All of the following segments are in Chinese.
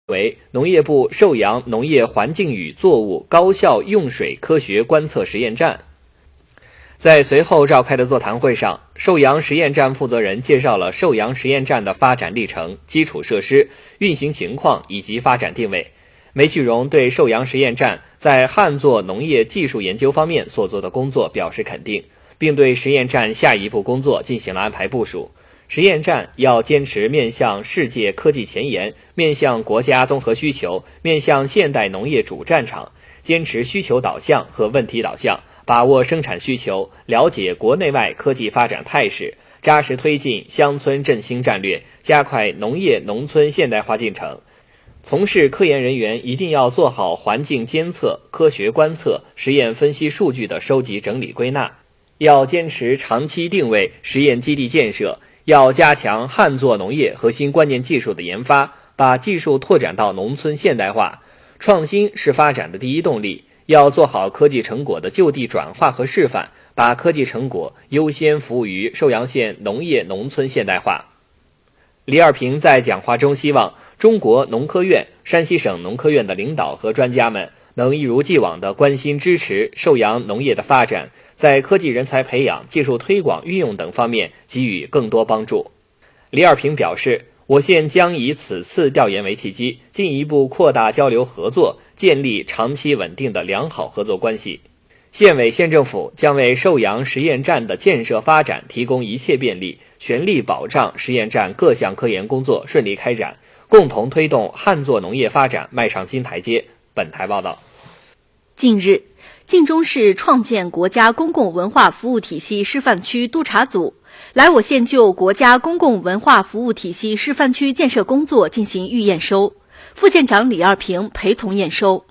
为农业部寿阳农业环境与作物高效用水科学观测实验站。在随后召开的座谈会上，寿阳实验站负责人介绍了寿阳实验站的发展历程、基础设施、运行情况以及发展定位。梅旭荣对寿阳实验站在旱作农业技术研究方面所做的工作表示肯定，并对实验站下一步工作进行了安排部署。实验站要坚持面向世界科技前沿、面向国家综合需求、面向现代农业主战场，坚持需求导向和问题导向，把握生产需求，了解国内外科技发展态势，扎实推进乡村振兴战略，加快农业农村现代化进程。从事科研人员一定要做好环境监测、科学观测、实验分析数据的收集整理归纳，要坚持长期定位实验基地建设，要加强旱作农业核心关键技术的研发，把技术拓展到农村现代化。创新是发展的第一动力，要做好科技成果的就地转化和示范，把科技成果优先服务于寿阳县农业农村现代化。李二平在讲话中希望中国农科院、山西省农科院的领导和专家们能一如既往地关心支持寿阳农业的发展，在科技人才培养、技术推广运用等方面给予更多帮助。李二平表示，我县将以此次调研为契机，进一步扩大交流合作，建立长期稳定的良好合作关系。县委县政府将为寿阳实验站的建设发展提供一切便利，全力保障实验站各项科研工作顺利开展，共同推动旱作农业发展迈上新台阶。本台报道。近日，晋中市创建国家公共文化服务体系示范区督查组来我县就国家公共文化服务体系示范区建设工作进行预验收，副县长李二平陪同验收。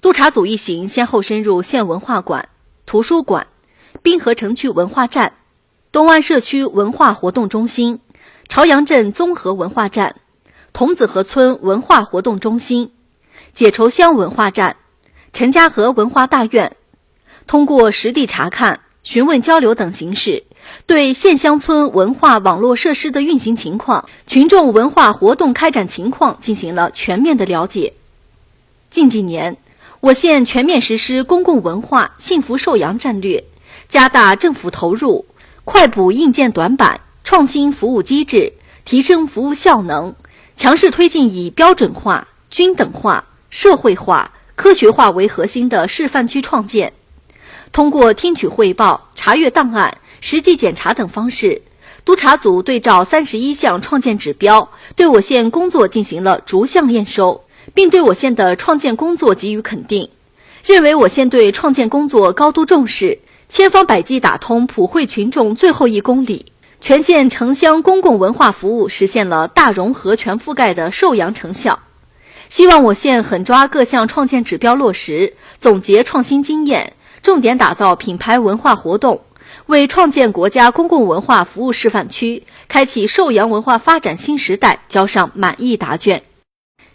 督查组一行先后深入县文化馆、图书馆、滨河城区文化站、东湾社区文化活动中心、朝阳镇综合文化站、桐子河村文化活动中心、解愁乡文化站、陈家河文化大院，通过实地查看、询问交流等形式，对县乡村文化网络设施的运行情况、群众文化活动开展情况进行了全面的了解。近几年，我县全面实施公共文化幸福寿阳战略，加大政府投入，快补硬件短板，创新服务机制，提升服务效能，强势推进以标准化、均等化、社会化、科学化为核心的示范区创建。通过听取汇报、查阅档案、实际检查等方式，督查组对照31项创建指标，对我县工作进行了逐项验收，并对我县的创建工作给予肯定，认为我县对创建工作高度重视，千方百计打通普惠群众最后1公里，全县城乡公共文化服务实现了大融合全覆盖的寿阳成效。希望我县狠抓各项创建指标落实，总结创新经验，重点打造品牌文化活动，为创建国家公共文化服务示范区、开启寿阳文化发展新时代交上满意答卷。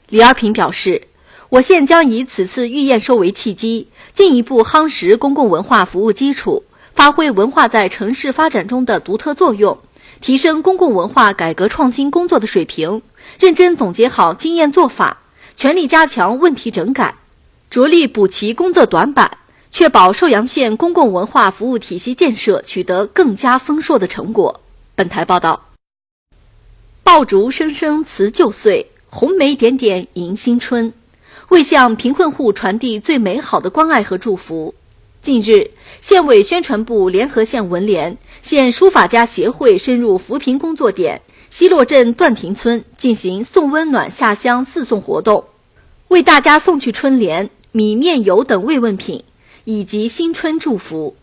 李二平表示，我县将以此次预验收为契机，进一步夯实公共文化服务基础，发挥文化在城市发展中的独特作用，提升公共文化改革创新工作的水平，认真总结好经验做法，全力加强问题整改，着力补齐工作短板，确保寿阳县公共文化服务体系建设取得更加丰硕的成果。本台报道。爆竹声声辞旧岁，红梅点点迎新春，为向贫困户传递最美好的关爱和祝福。近日，县委宣传部联合县文联、县书法家协会深入扶贫工作点西洛镇段亭村进行送温暖下乡4送活动，为大家送去春联、米面油等慰问品以及新春祝福。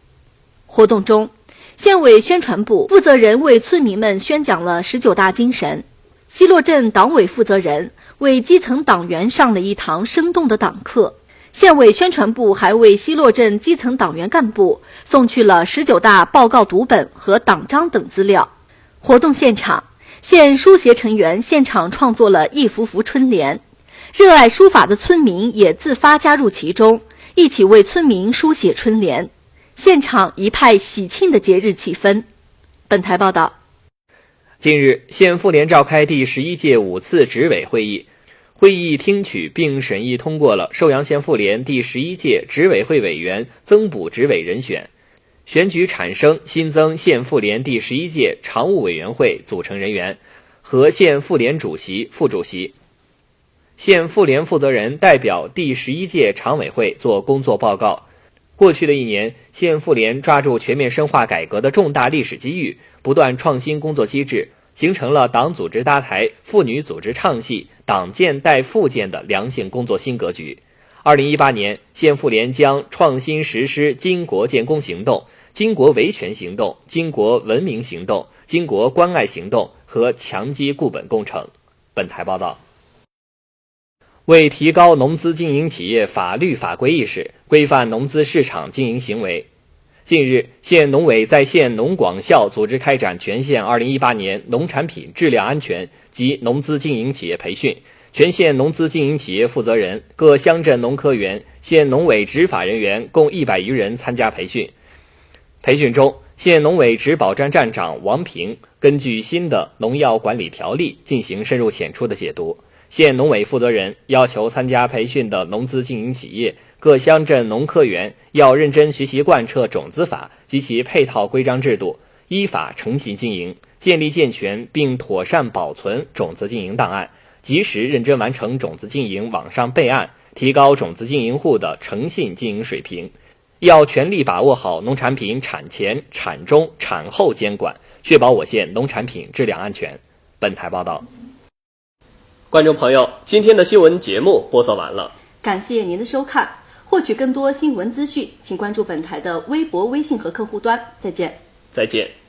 活动中，县委宣传部负责人为村民们宣讲了19大精神，西洛镇党委负责人为基层党员上了一堂生动的党课。县委宣传部还为西洛镇基层党员干部送去了19大报告读本和党章等资料。活动现场，县书协成员现场创作了一幅幅春联，热爱书法的村民也自发加入其中，一起为村民书写春联，现场一派喜庆的节日气氛。本台报道。近日，县妇联召开第11届5次执委会议，会议听取并审议通过了寿阳县妇联第11届执委会委员增补执委人选，选举产生新增县妇联第11届常务委员会组成人员和县妇联主席、副主席。县妇联负责人代表第11届常委会作工作报告。过去的一年，县妇联抓住全面深化改革的重大历史机遇，不断创新工作机制，形成了党组织搭台、妇女组织唱戏、党建带妇建的良性工作新格局。2018年，县妇联将创新实施巾帼建功行动、巾帼维权行动、巾帼文明行动、巾帼关爱行动和强基固本工程。本台报道。为提高农资经营企业法律法规意识，规范农资市场经营行为，近日，县农委在县农广校组织开展全县2018年农产品质量安全及农资经营企业培训，全县农资经营企业负责人、各乡镇农科员、县农委执法人员共100余人参加培训。培训中，县农委执保站站长王平根据新的农药管理条例进行深入浅出的解读。县农委负责人要求参加培训的农资经营企业、各乡镇农科员要认真学习贯彻种子法及其配套规章制度，依法诚信经营，建立健全并妥善保存种子经营档案，及时认真完成种子经营网上备案，提高种子经营户的诚信经营水平。要全力把握好农产品产前、产中、产后监管，确保我县农产品质量安全。本台报道。观众朋友，今天的新闻节目播送完了，感谢您的收看。获取更多新闻资讯，请关注本台的微博、微信和客户端。再见。再见。